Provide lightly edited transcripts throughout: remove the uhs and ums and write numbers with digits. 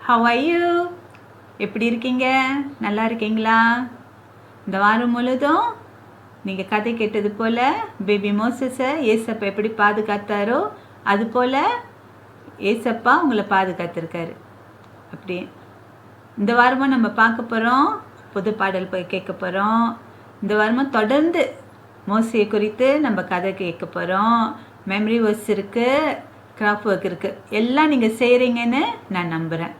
How are you? எப்படி இருக்கீங்க? நல்லா இருக்கீங்களா? இந்த வாரம் முழுதும் நீங்கள் கதை கேட்டது போல் பேபி மோசஸை ஏசப்பா எப்படி பாதுகாத்தாரோ அதுபோல் ஏசப்பா உங்களை பாதுகாத்திருக்காரு. அப்படி இந்த வாரமும் நம்ம பார்க்க போகிறோம், புது பாடல் போய் கேட்க போகிறோம். இந்த வாரமும் தொடர்ந்து மோசையை குறித்து நம்ம கதை கேட்க போகிறோம். மெமரி ஒர்க்ஸ் இருக்குது, கிராஃப்ட் ஒர்க் இருக்குது, எல்லாம் நீங்கள் செய்கிறீங்கன்னு நான் நம்புகிறேன்.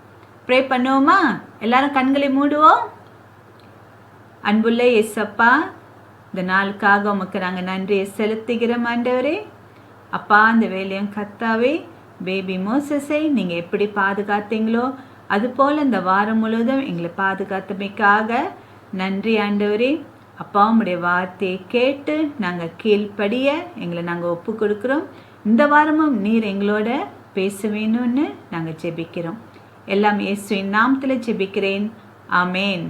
ப்ரே பண்ணுவோமா? எல்லாரும் கண்களை மூடுவோம். அன்புள்ள ஏசப்பா, இந்த நாளுக்காக உமக்கு நாங்கள் நன்றியை செலுத்துகிறோம் ஆண்டவரே. அப்பா, அந்த வேலையும் கர்த்தாவே பேபி மோசஸை நீங்கள் எப்படி பாதுகாத்தீங்களோ அதுபோல் இந்த வாரம் முழுவதும் எங்களை பாதுகாத்தமைக்காக நன்றி ஆண்டவரே. அப்பா, உம்முடைய வார்த்தையை கேட்டு நாங்கள் கீழ்ப்படிய எங்களை நாங்கள் ஒப்பு கொடுக்குறோம். இந்த வாரமும் நீர் எங்களோட பேச வேணும்னு நாங்கள் ஜெபிக்கிறோம். எல்லாம் இயேசுவின் நாமத்தில் ஜெபிக்கிறேன், ஆமேன்.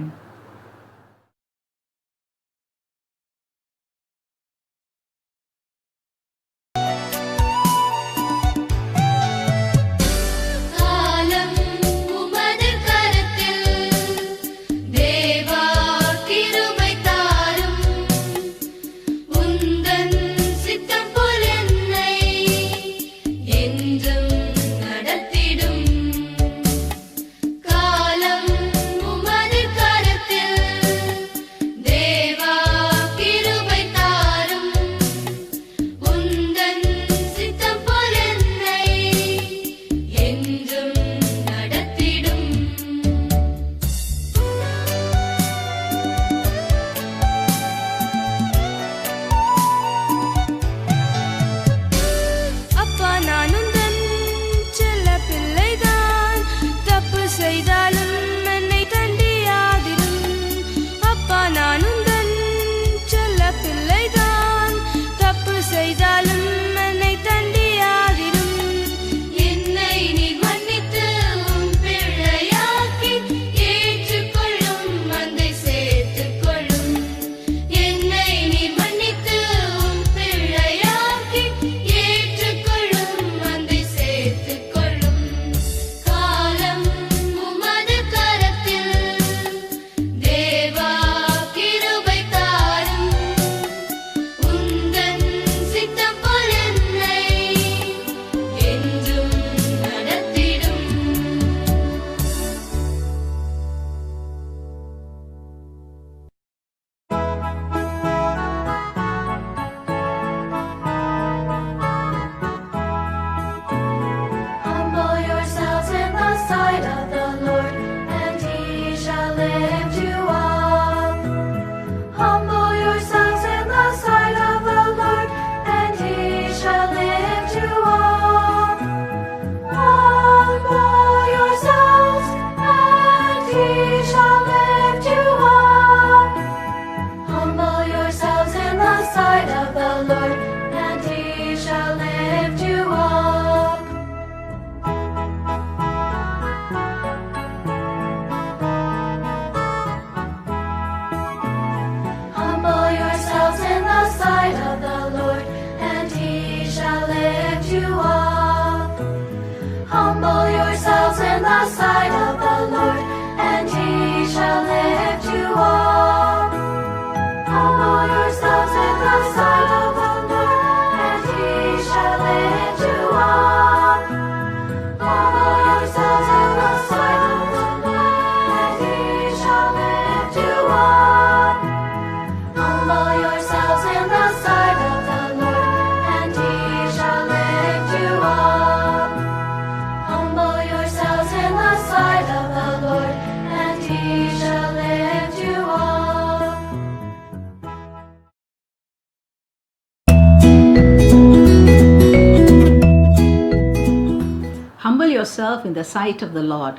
Humble yourself in the sight of the Lord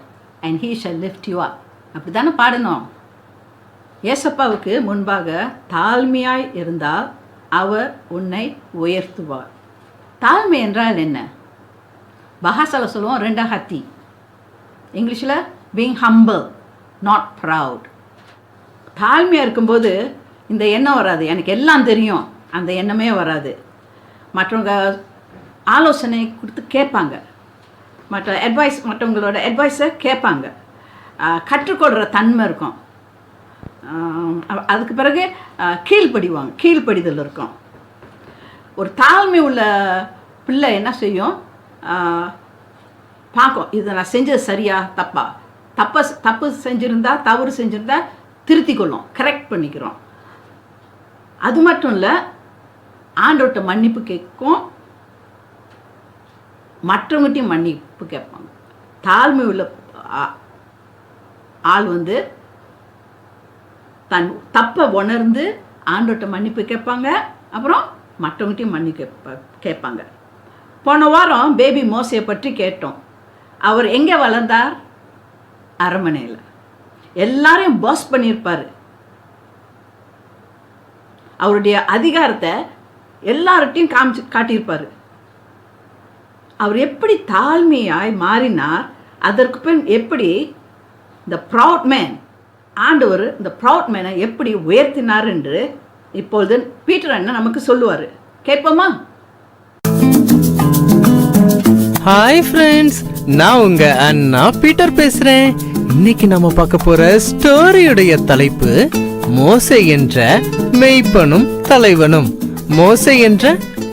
and he shall lift you up. அப்படி தானே பாடணும். ஏசப்பாவுக்கு முன்பாக தாழ்மையாய் இருந்தால் அவர் உன்னை உயர்த்துவார். தாழ்மை என்றால் என்ன? பஹாசால சொல்லுவோம் ரெண்டஹத்தி. இங்கிலீஷில் பீங் ஹம்பிள், நாட் ப்ரவுட். தாழ்மையாக இருக்கும்போது இந்த எண்ணம் வராது, எனக்கு எல்லாம் தெரியும், அந்த எண்ணமே வராது. மற்றவங்க ஆலோசனை கொடுத்து கேட்பாங்க, மற்றவங்களோட அட்வைஸை கேட்பாங்க. கற்றுக்கொள்கிற தன்மை இருக்கும். அதுக்கு பிறகு கீழ்ப்படிதல் இருக்கும். ஒரு தாழ்மை உள்ள பிள்ளை என்ன செய்யும், பார்க்கும் இதை நான் செஞ்சது சரியா தப்பு செஞ்சுருந்தா, தவறு செஞ்சுருந்தா திருத்திக்கொள்ளும், கரெக்ட் பண்ணிக்கிறோம். அது மட்டும் இல்லை, ஆண்டவர்கிட்ட மன்னிப்பு கேட்கும், மற்றவங்ககிட்டையும் மன்னிப்பு கேட்பாங்க. தாழ்மை உள்ள ஆள் தன் தப்பை உணர்ந்து ஆண்டவர்கிட்ட மன்னிப்பு கேட்பாங்க, அப்புறம் மற்றவங்ககிட்டையும் மன்னிப்பு கேட்பாங்க. போன வாரம் பேபி மோசையை பற்றி கேட்டோம். அவர் எங்கே வளர்ந்தார்? அரண்மனையில். எல்லாரையும் பாஸ் பண்ணியிருப்பார். அவருடைய அதிகாரத்தை எல்லார்ட்டையும் காட்டியிருப்பார். அவர் எப்படி தாழ்மையாய் மாறினார், அதற்கு பின் எப்படி இந்த ப்ரவுட் மேன், ஆண்டவர் இந்த ப்ரவுட் மேனை எப்படி உயர்த்தினார் என்று இப்பொழுது பீட்டர் அண்ணன் நமக்கு சொல்லுவார். கேட்போமா? ஹாய் ஃப்ரெண்ட்ஸ், நான் உங்க அண்ணா பீட்டர் பேசுறேன். இன்னைக்கு நம்ம பார்க்க போற ஸ்டோரியுடைய தலைப்பு மோசே என்ற மெய்ப்பனும் தலைவனும். மோசே என்ற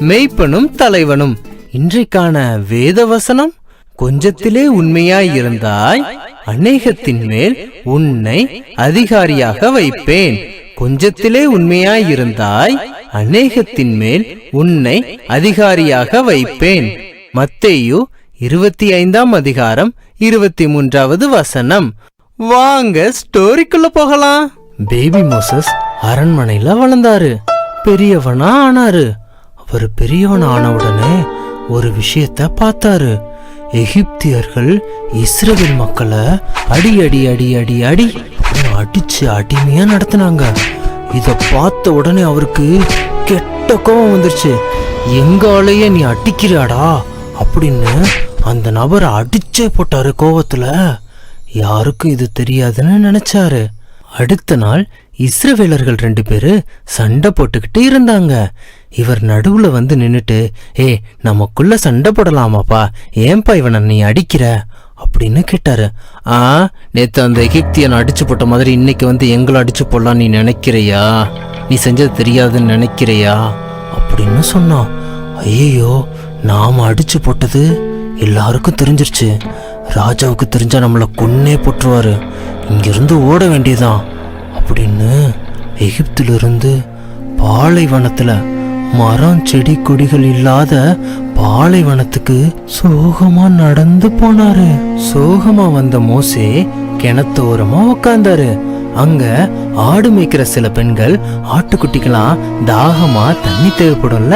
மெய்ப்பனும் தலைவனும். இன்றைக்கான வேத வசனம், கொஞ்சத்திலே உண்மையாய் இருந்தாய், அநேகத்தின் மேல் உன்னை அதிகாரியாக வைப்பேன். கொஞ்சத்திலே உண்மையாய் இருந்தாய், அநேகத்தின் மேல் உன்னை அதிகாரியாக வைப்பேன். மத்தேயு 25ஆம் அதிகாரம் 23வது வசனம். வாங்க ஸ்டோரிக்குள்ள போகலாம். பேபி மோசஸ் அரண்மனையில வளர்ந்தாரு, பெரியவனா ஆனாரு. அவர் பெரியவன் ஆன உடனே ஒரு விஷயத்த பார்த்தாரு. எகிப்தியர்கள் இஸ்ரவேல் மக்களை அடி அடி அடி அடி அடி அடிச்சு அடிமையா நடத்தினாங்க. இத பார்த்த உடனே அவருக்கு கெட்ட கோபம் வந்துருச்சு. எங்காலேயே நீ அடிக்கிறாடா அப்படின்னு அந்த நபரை அடிச்சே போட்டாரு கோவத்துல. யாருக்கும் இது தெரியாதுன்னு நினைச்சாரு. அடுத்த நாள் இஸ்ரவேலர்கள் 2 பேரு சண்டை போட்டுக்கிட்டு இருந்தாங்க. இவர் நடுவுல நின்னுட்டு, நமக்குள்ள சண்டை போடலாமாப்பா, ஏன்பா இவனை நீ அடிக்கிற அப்படின்னு கேட்டாரு. நேத்து அந்த எகிப்தியன் அடிச்சு போட்ட மாதிரி இன்னைக்கு எங்களை அடிச்சு போடலாம் நீ நினைக்கிறையா? நீ செஞ்சது தெரியாதுன்னு நினைக்கிறையா அப்படின்னு சொன்னான். ஐயோ, நாம அடிச்சு போட்டது எல்லாருக்கும் தெரிஞ்சிருச்சு. ராஜாவுக்கு தெரிஞ்சா நம்மளை கொன்னே போட்டுருவாரு. இங்கிருந்து ஓட வேண்டியதான் அப்படின்னு எகிப்திலிருந்து பாலைவனத்துல, மரம் செடி கொடிகள் இல்லாத பாலைவனத்துக்கு சோகமா நடந்து போனாரு. சோகமா வந்த மோசே கிணத்தோரமா உக்காந்தாரு. அங்க ஆடு மேய்க்கிற சில பெண்கள் ஆட்டுக்குட்டிக்கெல்லாம் தாகமா தண்ணி தேவைப்படும்ல,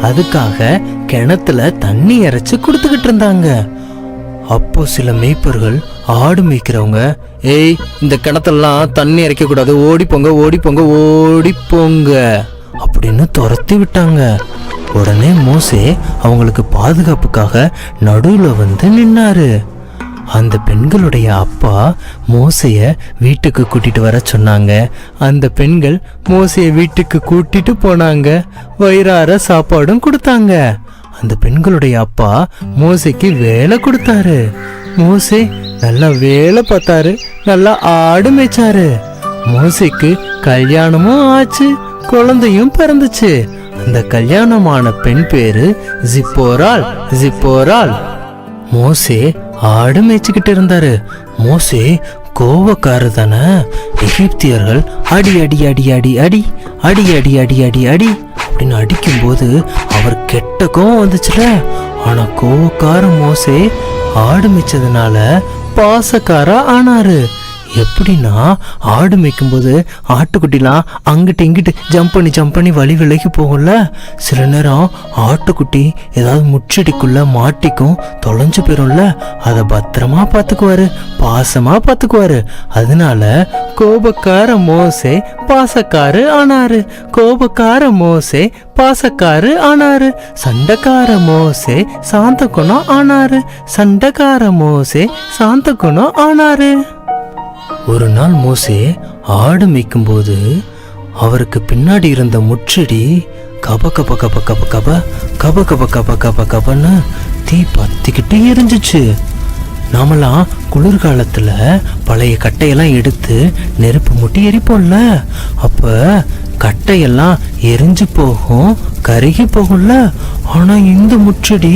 அதுக்காக கிணத்துல தண்ணி இறைச்சு கொடுத்துக்கிட்டு இருந்தாங்க. அப்போ சில மேய்ப்பர்கள் ஆடு மேய்க்கிறவங்க, இந்த கிணத்தெல்லாம் தண்ணி இறைக்க கூடாது, ஓடி போங்க ஓடி போங்க ஓடி போங்க அப்படின்னு துரத்தி விட்டாங்க. உடனே மோசே அவங்களுக்கு பாதுகாப்புக்காக நடுவுல நின்னாரு. அந்த பெண்களுடைய அப்பா மோசைய வீட்டுக்கு கூட்டிட்டு வர சொன்னாங்க. அந்த பெண்கள் மோசைய வீட்டுக்கு கூட்டிட்டு போனாங்க. வயிறார சாப்பாடும் கொடுத்தாங்க. அந்த பெண்களுடைய அப்பா மோசைக்கு வேலை கொடுத்தாரு. மோசே நல்லா வேலை பார்த்தாரு, நல்லா ஆடு மேய்ச்சாரு. மோசைக்கு கல்யாணமும் ஆச்சு, குழந்தையும் பிறந்துச்சு. அந்த கல்யாணமான பெண் பேரு ஜிப்போராள். மோசே ஆடு மேய்ச்சிக்கிட்டு இருந்தாரு. மோசே கோவக்காரர் தானே. எகிப்தியர்கள் அடி அடி அடி அடி அடி அடி அடி அடி அடி அடி அப்படின்னு அடிக்கும்போது அவர் கெட்ட கோவம் வந்துச்சுல. ஆனா கோவக்கார மோசே ஆடு மேய்ச்சதுனால பாசக்காரா ஆனாரு. எப்படின்னா, ஆடு மேய்க்கும் போது ஆட்டுக்குட்டிலாம் அங்கிட்டு இங்கிட்டு ஜம்ப் பண்ணி வழி விலகி போகும்ல. சில நேரம் ஆட்டுக்குட்டி ஏதாவது முச்செடிக்குள்ள மாட்டிக்கும், தொலைஞ்சு போயிரும்ல. அதை பத்திரமா பார்த்துக்குவாரு, பாசமா பார்த்துக்குவாரு. அதனால கோபக்கார மோசே பாசக்காரு ஆனாரு. கோபக்கார மோசே பாசக்காரு ஆனாரு. சண்டைக்கார மோசே சாந்த குணம் ஆனாரு. சண்டைக்கார மோசே சாந்த குணம் ஆனாரு. ஒரு நாள் மோசே ஆடு மேய்க்கும் போது அவருக்கு பின்னாடி இருந்த முச்செடி கப கப கப கப கப கப கப கப கப கபன்னு தீ பத்திக்கிட்டு எரிஞ்சிச்சு. நாமெல்லாம் குளிர்காலத்துல பழைய கட்டையெல்லாம் எடுத்து நெருப்பு மூட்டி எரிப்போம்ல, அப்ப கட்டையெல்லாம் எரிஞ்சு போகும், கருகி போகல. ஆனா இந்த முச்செடி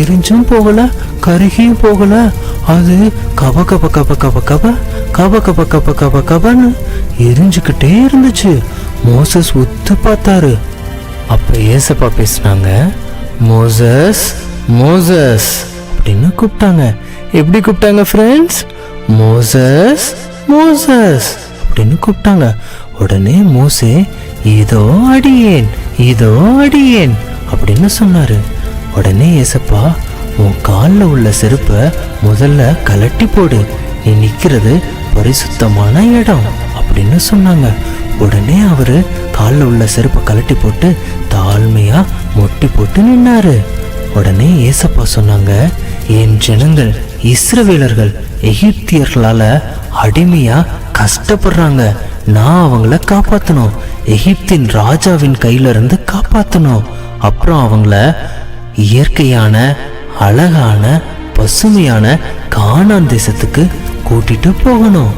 எரிஞ்சும் போகல, கருகியும் போகல. அது கப கப கப கப கப கப கப கப கப கபன்னு எரிஞ்சுக்கிட்டே இருந்துச்சு. மோசஸ் உத்து பார்த்தாரு. அப்ப ஏசப்பா பேசினாங்க, மோசஸ் மோசஸ் அப்படின்னு கூப்பிட்டாங்க. எப்படி கூப்பிட்டாங்க ஃப்ரெண்ட்ஸ்? மோசஸ் மோசஸ் அப்படின்னு கூப்பிட்டாங்க. உடனே மோசே, இதோ அடியேன் இதோ அடியேன் அப்படின்னு சொன்னாரு. உடனே ஏசப்பா, உன் காலில் உள்ள செருப்பை முதல்ல கலட்டி போடு, நீ நிற்கிறது பரிசுத்தமான இடம் அப்படின்னு சொன்னாங்க. உடனே அவரு காலில் உள்ள செருப்பை கலட்டி போட்டு தாழ்மையா மொட்டி போட்டு நின்னாரு. உடனே ஏசப்பா சொன்னாங்க, என் ஜனங்கள் இஸ்ரவேலர்கள் எகிப்தியர்களால அடிமையா கஷ்டப்படுறாங்க, நான் அவங்கள காப்பாத்தணும், எகிப்தின் ராஜாவின் கையில இருந்து காப்பாத்தணும். அப்புறம் அவங்கள இயற்கையான அழகான பசுமையான கானான் தேசத்துக்கு கூட்டிட்டு போகணும்,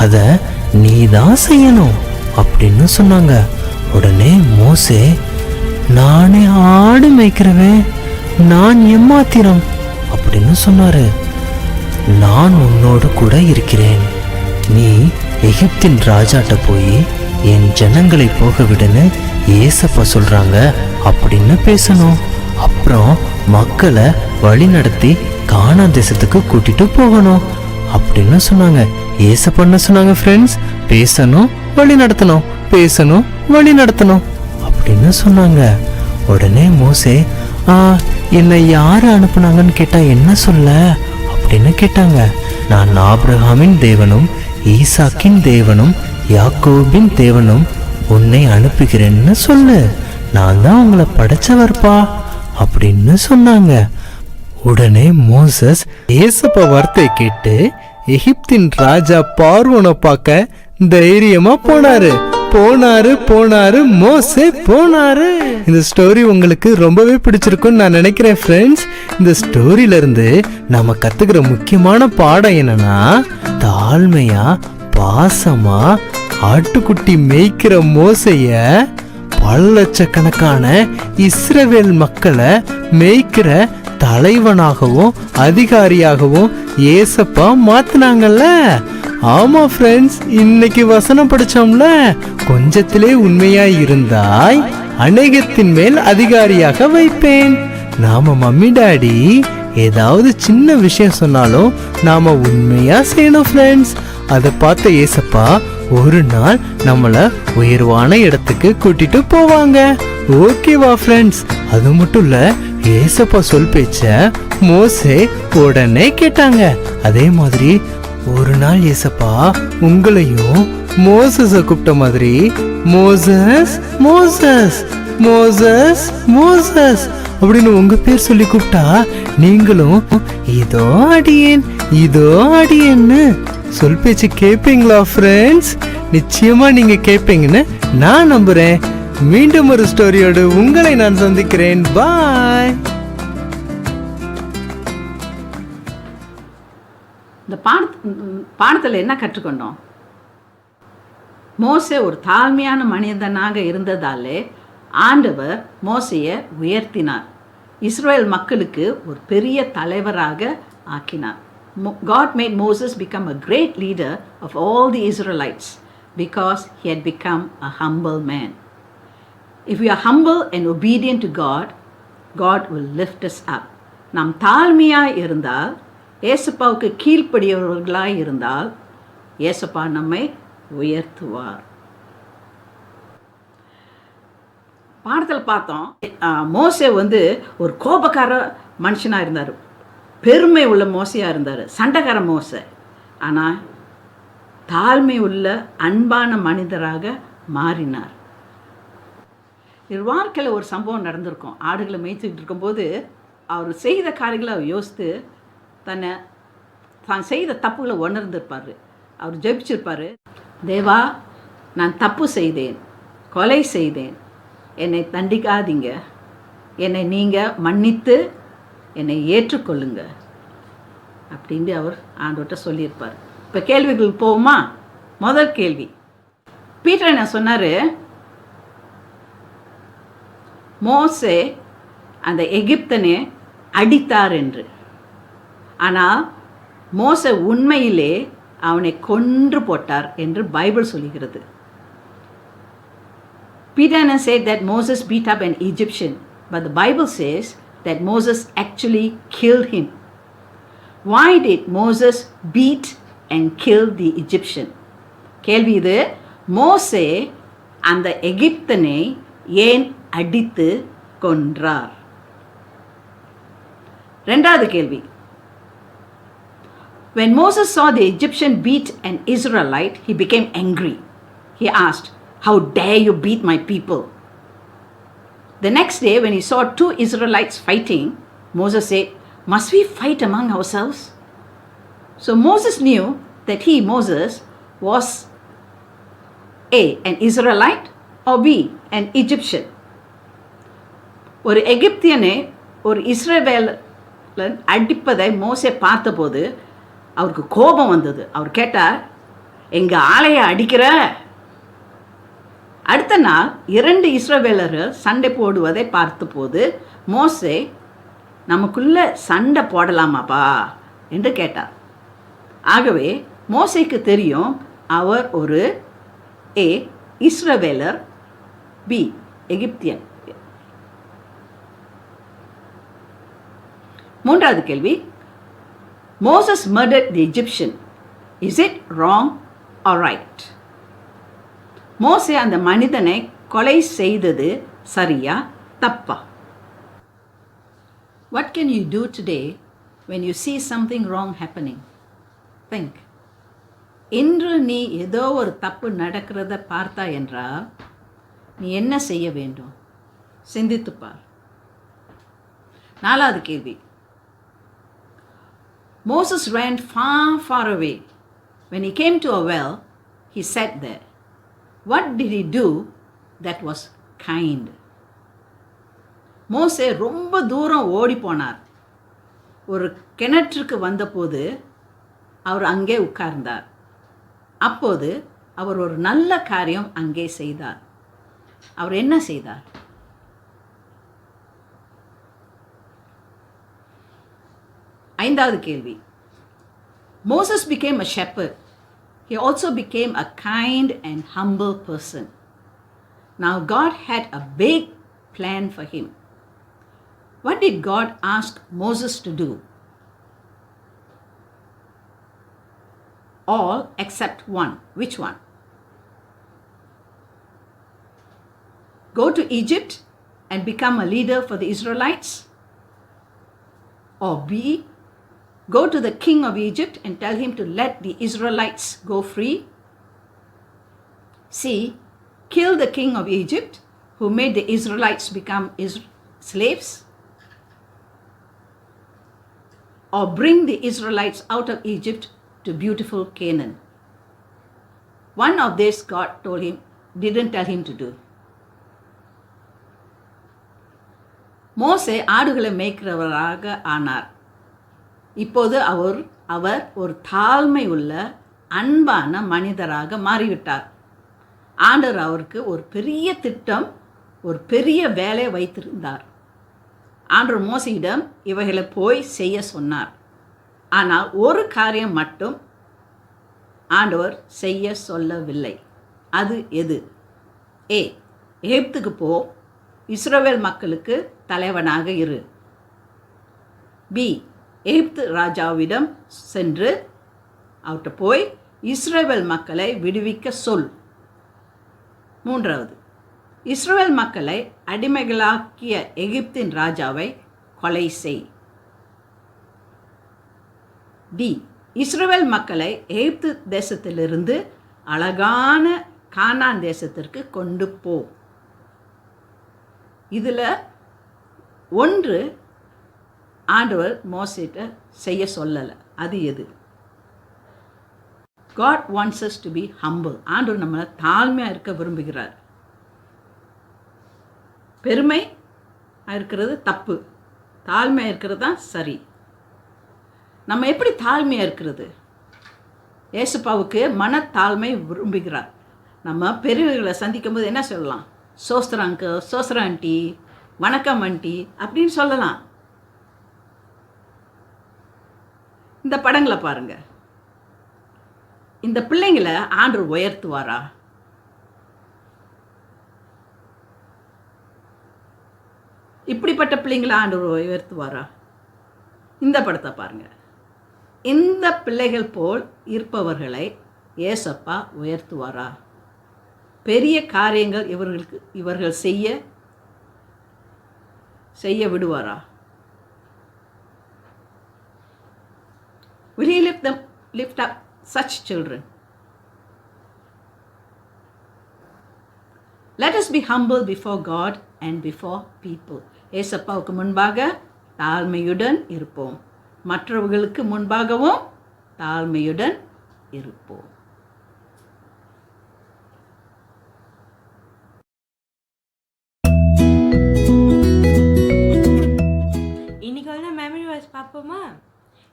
அத நீ தான் செய்யணும் அப்படின்னு சொன்னாங்க. உடனே மோசே, நானே ஆடு மேய்க்கிறவன், நான் எம்மாத்திரம் அப்படின்னு சொன்னாரு. நான் உன்னோடு கூட இருக்கிறேன், நீ எகிப்தின் ராஜாட்ட போய் என் ஜனங்களை போக விடுன்னு ஏசப்பா சொல்றாங்க அப்படின்னு பேசணும். அப்புறம் மக்களை வழி நடத்தி கானான் தேசத்துக்கு கூட்டிட்டு போகணும் அப்படின்னு சொன்னாங்க. ஏசப்பா என்ன சொன்னாங்க ஃப்ரெண்ட்ஸ்? பேசணும், வழி நடத்தணும், பேசணும், வழி நடத்தணும் அப்படின்னு சொன்னாங்க. உடனே மோசே, என்னை யாரு அனுப்புனாங்கன்னு கேட்டா என்ன சொல்ல அப்படின்னு கேட்டாங்க. நான் ஆபிரகாமின் தேவனும் ஈசாக்கின் தேவனும் யாக்கோபின் தேவனும் உன்னை அனுப்புகிறேன்னு சொல்லு, நான் தான் உங்களை படைச்சவர்ப்பா அப்படின்னு சொன்னாங்க. உடனே மோசஸ் ஏசப்பா வார்த்தை கேட்டு எகிப்தின் ராஜா பார்வோனை பார்க்க தைரியமா போனாரு. மோசே போனாரு. இந்த ஸ்டோரி உங்களுக்கு ரொம்பவே பிடிச்சிருக்கும்னு நான் நினைக்கிறேன் ஃப்ரெண்ட்ஸ். இந்த ஸ்டோரியில இருந்து நாம கத்துக்கிற முக்கியமான பாடம் என்னன்னா, தாழ்மையா பாசமா ஆட்டுக்குட்டி மேய்க்கிற மோசைய பல லட்சக்கணக்கான இஸ்ரவேல் மக்களை மேய்க்கிற தலைவனாகவும் அதிகாரியாகவும் ஏசப்பா மாத்தினாங்கல்ல. ஆமா ஃப்ரெண்ட்ஸ், இன்னைக்கு வசனம் படிச்சோம்ல, கொஞ்சத்திலே உண்மையாய் இருந்தாய் அநேகத்தின் மேல் அதிகாரியாக வைப்பேன். நாம மம்மி டாடி ஏதாவது சின்ன விஷயம் சொன்னாலும் நாம உண்மையா செய்யணும் ஃப்ரெண்ட்ஸ். அதை பார்த்த ஏசப்பா ஒரு நாள் நம்மள உயர்வான இடத்துக்கு கூட்டிட்டு போவாங்க. ஓகேவா ஃப்ரெண்ட்ஸ்? அது மட்டும் இல்ல, ஏசப்பா சொல் பேச்ச மோசே உடனே கேட்டாங்க. அதே மாதிரி ஒரு நாள் ஏசப்பா உங்களையும் மோசஸ கூப்பிட்ட மாதிரி, மோசஸ் மோசஸ் மோசஸ் மோசஸ் அப்படின்னு உங்க பேர் சொல்லி கூப்பிட்டா நீங்களும் இதோ அடியேன் இதோ அடியேன்னு சொல் பேச்சு கேட்பீங்களா ஃப்ரெண்ட்ஸ்? நிச்சயமா நீங்க கேட்பீங்கன்னு நான் நம்புறேன். மீண்டும் ஒரு ஸ்டோரியோடு உங்களை நான் சந்திக்கிறேன். பாய். இந்த பாடத்தில் என்ன கற்றுக்கொண்டோம்? மோசே ஒரு தாழ்மையான மனிதனாக இருந்ததாலே ஆண்டவர் மோசையை உயர்த்தினார். இஸ்ரேல் மக்களுக்கு ஒரு பெரிய தலைவராக ஆக்கினார். God made Moses become a great leader of all the Israelites because he had become a humble man. If we are humble and obedient to God, God will lift us up. நாம் தாழ்மையாய் இருந்தால், ஏசப்பாவுக்கு கீழ்ப்படியவர்களாய் இருந்தால், ஏசப்பா நம்மை உயர்த்துவார். பாடத்தில் பார்த்தோம், மோசே ஒரு கோபக்கார மனுஷனாக இருந்தார், பெருமை உள்ள மோசையாக இருந்தார், சண்டைக்கார மோசை. ஆனால் தாழ்மை உள்ள அன்பான மனிதராக மாறினார். இது வாழ்க்கையில் ஒரு சம்பவம் நடந்திருக்கும். ஆடுகளை மேய்ச்சிக்கிட்டு இருக்கும்போது அவர் செய்த காரியங்களை அவர் யோசித்து தான் செய்த தப்புகளை உணர்ந்திருப்பார். அவர் ஜெபிச்சிருப்பார், தேவா நான் தப்பு செய்தேன், கொலை செய்தேன், என்னை தண்டிக்காதீங்க, என்னை நீங்கள் மன்னித்து என்னை ஏற்றுக்கொள்ளுங்க அப்படின்னு அவர் ஆண்டவர்கிட்ட சொல்லியிருப்பார். இப்போ கேள்விகள் போகுமா? முதல் கேள்வி, பீட்டர் என்ன சொன்னார்? மோசே அந்த எகிப்தனை அடித்தார் என்று. ஆனால் மோசே உண்மையிலே அவனை கொன்று போட்டார் என்று பைபிள் சொல்லுகிறது. Peter said that Moses beat up an Egyptian, but the Bible says that Moses actually killed him. Why did Moses beat and kill the Egyptian? கேள்வி இது, மோசே அந்த எகிப்தனை ஏன் அடித்து கொன்றார்? இரண்டாவது கேள்வி, when Moses saw the Egyptian beat an Israelite, he became angry. He asked, "How dare you beat my people?" The next day, when he saw two Israelites fighting, Moses said, "Must we fight among ourselves?" So Moses knew that he, Moses, was A, an Israelite, or B, an Egyptian. ஒரு எகிப்தியனை ஒரு இஸ்ரவேலன் அடிப்பதை மோசே பார்த்தபோது அவருக்கு கோபம் வந்தது. அவர் கேட்டார், எங்கள் ஆளையை அடிக்கிற? அடுத்த நாள் 2 இஸ்ரவேலர்கள் சண்டை போடுவதை பார்த்தபோது மோசே, நமக்குள்ள சண்டை போடலாமாப்பா என்று கேட்டார். ஆகவே மோசேக்கு தெரியும் அவர் ஒரு A, இஸ்ரவேலர், B, எகிப்தியன். மூன்றாவது கேள்வி, Moses murdered the Egyptian. Is it wrong or right? மோசே அந்த மனிதனை கொலை செய்தது சரியா தப்பா? What can you do today when you see something wrong happening? Think. இன்று நீ ஏதோ ஒரு தப்பு நடக்கிறத பார்த்தா என்றால் நீ என்ன செய்ய வேண்டும்? சிந்தித்துப்பார். நாலாவது கேள்வி, Moses ran far, far away. When he came to a well, he sat there. What did he do that was kind? மோசே ரொம்ப தூரம் ஓடி போனார். ஒரு கிணற்றுக்கு வந்தபோது அவர் அங்கே உட்கார்ந்தார். அப்போது அவர் ஒரு நல்ல காரியம் அங்கே செய்தார். அவர் என்ன செய்தார்? ஐந்தாவது கேள்வி, Moses became a shepherd. He also became a kind and humble person. Now God had a big plan for him. What did God ask Moses to do? All except one. Which one? Go to Egypt and become a leader for the Israelites? Or B, go to the king of Egypt and tell him to let the Israelites go free? C, kill the king of Egypt who made the Israelites become slaves? Or bring the Israelites out of Egypt to beautiful Canaan? One of this God didn't tell him to do. மோசே ஆடுகளை மேய்க்கிறவராக ஆனார். இப்போது அவர் ஒரு தாழ்மை உள்ள அன்பான மனிதராக மாறிவிட்டார். ஆண்டவர் அவருக்கு ஒரு பெரிய திட்டம், ஒரு பெரிய வேலை வைத்திருந்தார். ஆண்டவர் மோசையிடம் இவைகளை போய் செய்ய சொன்னார். ஆனால் ஒரு காரியம் மட்டும் ஆண்டவர் செய்ய சொல்லவில்லை. அது எது? A, எகிப்துக்கு போ, இஸ்ரவேல் மக்களுக்கு தலைவனாக இரு. B, எகிப்து ராஜாவிடம் சென்று அவர்கிட்ட போய் இஸ்ரவேல் மக்களை விடுவிக்க சொல். மூன்றாவது, இஸ்ரவேல் மக்களை அடிமைகளாக்கிய எகிப்தின் ராஜாவை கொலை செய். D, இஸ்ரவேல் மக்களை எகிப்து தேசத்திலிருந்து அழகான கானான் தேசத்திற்கு கொண்டு போ. இதில் ஒன்று ஆண்டவர் மோசேட்ட செய்ய சொல்லலை. அது எது? God wants us to be humble. ஆண்டவர் நம்மளை தாழ்மையாக இருக்க விரும்புகிறார். பெருமை இருக்கிறது தப்பு, தாழ்மையாக இருக்கிறது தான் சரி. நம்ம எப்படி தாழ்மையாக இருக்கிறது? ஏசப்பாவுக்கு மனத்தாழ்மை விரும்புகிறார். நம்ம பெரியவர்களை சந்திக்கும் போது என்ன சொல்லலாம்? சோஸ்திரம் அங்கிள், சோஸ்திரம் ஆண்டி, வணக்கம் ஆண்டி அப்படின்னு சொல்லலாம். இந்த படங்களை பாருங்க. இந்த பிள்ளைங்களை ஆண்டவர் உயர்த்துவாரா? இப்படிப்பட்ட பிள்ளைங்களை ஆண்டவர் உயர்த்துவாரா? இந்த படத்தை பாருங்க. இந்த பிள்ளைகள் போல் இருப்பவர்களை ஏசப்பா உயர்த்துவாரா? பெரிய காரியங்கள் இவர்கள் செய்ய விடுவாரா? Will he lift up such children? Let us be humble before God and before people. ஏசப்பாவுக்கு முன்பாக தாழ்மையுடன் இருப்போம், மற்றவர்களுக்கு முன்பாகவும் தாழ்மையுடன் இருப்போம். இன்னைக்கு வந்து மெமரி வேர்ஸ் பார்ப்போமா?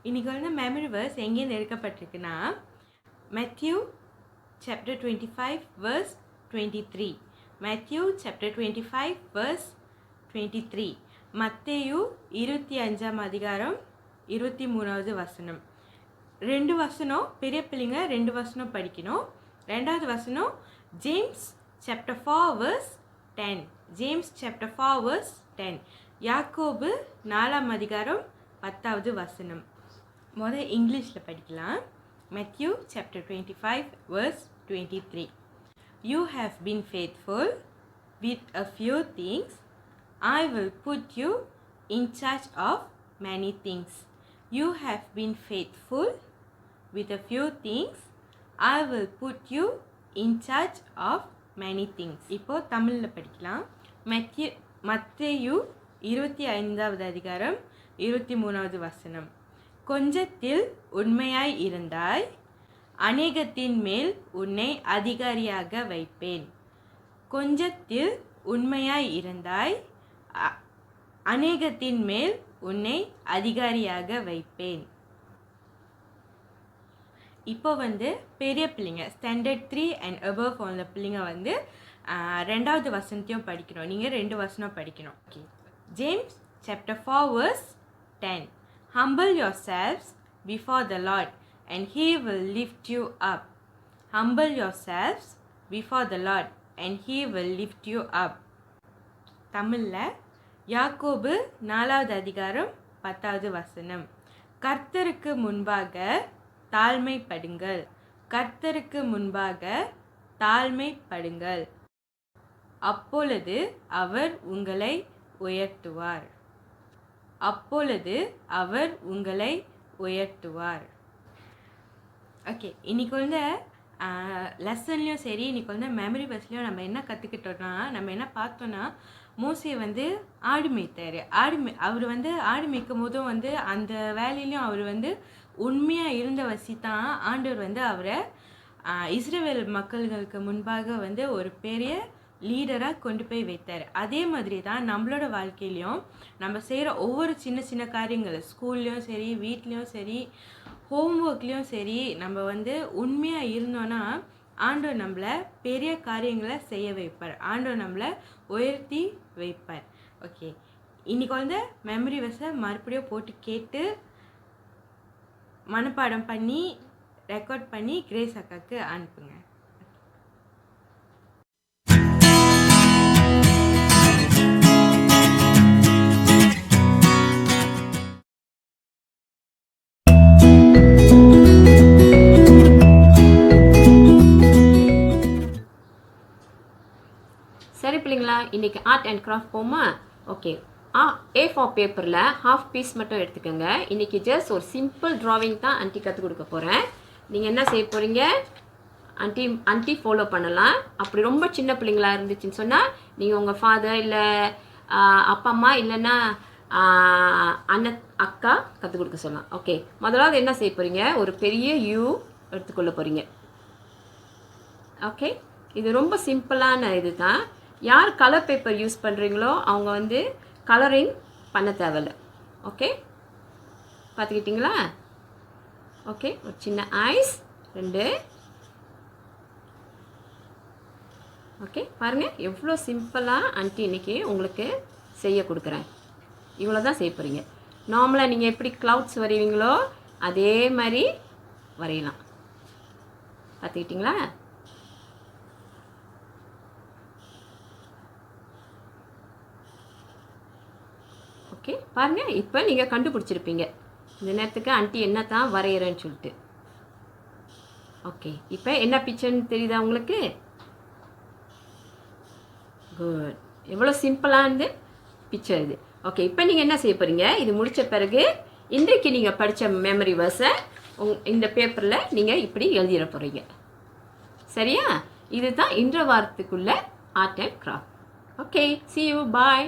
இன்னைக்கு வந்து மெமரி வேர்ஸ் எங்கேருந்து எடுக்கப்பட்டிருக்குன்னா, Matthew chapter 25 verse 23. Matthew chapter 25 verse 23. மத்தேயு 25ஆம் அதிகாரம் 23வது வசனம். 2 வசனம் பெரிய பிள்ளைங்க 2 வசனம் படிக்கணும். 2வது வசனம் James chapter 4 verse 10. James chapter 4 verse 10. யாக்கோபு 4ஆம் அதிகாரம் 10வது வசனம். முதல் இங்கிலீஷில் படிக்கலாம். Matthew chapter 25 verse 23. You have been faithful with a few things. I will put you in charge of many things. You have been faithful with a few things. I will put you in charge of many things. இப்போ தமிழில் படிக்கலாம். மத்தேயு 25வது அதிகாரம் 23வது வசனம். கொஞ்சத்தில் உண்மையாய் இருந்தாய், அநேகத்தின் மேல் உன்னை அதிகாரியாக வைப்பேன். கொஞ்சத்தில் உண்மையாய் இருந்தாய், அநேகத்தின் மேல் உன்னை அதிகாரியாக வைப்பேன். இப்போ வந்து பெரிய பிள்ளைங்க ஸ்டாண்டர்ட் 3 and above உள்ள பிள்ளைங்க வந்து 2வது வசனத்தையும் படிக்கணும். நீங்கள் 2 வசனம் படிக்கணும். Okay. James chapter 4 verse 10. Humble yourselves before the Lord and he will lift you up. Humble yourselves before the Lord and he will lift you up. தமிழில் யாக்கோபு 4வது அதிகாரம் 10வது வசனம். கர்த்தருக்கு முன்பாக தாழ்மைப்படுங்கள், கர்த்தருக்கு முன்பாக தாழ்மைப்படுங்கள், அப்பொழுது அவர் உங்களை உயர்த்துவார். அப்பொழுது அவர் உங்களை உயர்த்துவார். ஓகே, இன்னைக்கு வந்து லெசன்லேயும் சரி, இன்னைக்கு வந்து மெமரி பஸ்லேயும் நம்ம என்ன கற்றுக்கிட்டோம்னா, நம்ம என்ன பார்த்தோன்னா, மோசே வந்து ஆடு மேய்த்தார். அவர் வந்து ஆடு மேய்க்கும் போதும் வந்து அந்த வேலையிலையும் அவர் வந்து உண்மையாக இருந்த வசி தான் ஆண்டவர் வந்து அவரை இஸ்ரவேல் மக்கள்களுக்கு முன்பாக வந்து ஒரு பெரிய லீடராக கொண்டு போய் வைத்தார். அதே மாதிரி தான் நம்மளோட வாழ்க்கையிலையும் நம்ம செய்கிற ஒவ்வொரு சின்ன சின்ன காரியங்கள், ஸ்கூல்லையும் சரி, வீட்லேயும் சரி, ஹோம்ஒர்க்லேயும் சரி, நம்ம வந்து உண்மையாக இருந்தோன்னா ஆண்டவர் நம்மளை பெரிய காரியங்களை செய்ய வைப்பார், ஆண்டவர் நம்மளை உயர்த்தி வைப்பார். ஓகே, இன்றைக்கி வந்து மெமரி வர்ஸை மறுபடியும் போட்டு கேட்டு மனப்பாடம் பண்ணி ரெக்கார்ட் பண்ணி கிரேஸ் அக்காவுக்கு அனுப்புங்க. சரி பிள்ளைங்களா, இன்றைக்கி ஆர்ட் அண்ட் கிராஃப்ட் போமா? ஓகே, A4 பேப்பரில் ஹாஃப் பீஸ் மட்டும் எடுத்துக்கோங்க. இன்றைக்கி ஜஸ்ட் ஒரு சிம்பிள் ட்ராவிங் தான் ஆண்டி கற்றுக் கொடுக்க போகிறேன். நீங்கள் என்ன செய்ய போகிறீங்க, ஆண்டி ஃபாலோ பண்ணலாம். அப்படி ரொம்ப சின்ன பிள்ளைங்களா இருந்துச்சுன்னு சொன்னால் நீங்கள் உங்கள் ஃபாதர் இல்லை அப்பா அம்மா இல்லைன்னா அண்ணன் அக்கா கற்றுக் கொடுக்க சொல்லலாம். ஓகே, முதலாவது என்ன செய்ய போகிறீங்க, ஒரு பெரிய யூ எடுத்துக்கொள்ள போகிறீங்க. ஓகே, இது ரொம்ப சிம்பிளான இது தான். யார் கலர் பேப்பர் யூஸ் பண்ணுறீங்களோ அவங்க வந்து கலரிங் பண்ண தேவையில்ல. ஓகே, பார்த்துக்கிட்டிங்களா? ஓகே, ஒரு சின்ன ஐஸ் 2. ஓகே, பாருங்கள் எவ்வளோ சிம்பிளாக ஆண்டி இன்றைக்கி உங்களுக்கு செய்ய கொடுக்குறேன். இவ்வளோ தான் செய்ய போகிறீங்க. நார்மலாக நீங்கள் எப்படி க்ளவுட்ஸ் வரைவீங்களோ அதே மாதிரி வரையலாம். பார்த்துக்கிட்டிங்களா? ஓகே, பாருங்கள் இப்போ நீங்கள் கண்டுபிடிச்சிருப்பீங்க இந்த நேரத்துக்கு ஆண்டி என்ன தான் வரைகிறேன்னு சொல்லிட்டு. ஓகே, இப்போ என்ன பிக்சர்னு தெரியுதா உங்களுக்கு? குட், எவ்வளோ சிம்பிளானது பிக்சர் இது. ஓகே, இப்போ நீங்கள் என்ன செய்ய போகிறீங்க? இது முடித்த பிறகு இன்றைக்கு நீங்கள் படித்த மெமரி வேர்ஸை இந்த பேப்பரில் நீங்கள் இப்படி எழுதிட போகிறீங்க. சரியா? இதுதான் இன்ற வாரத்துக்குள்ள art and craft. Okay, see you, bye.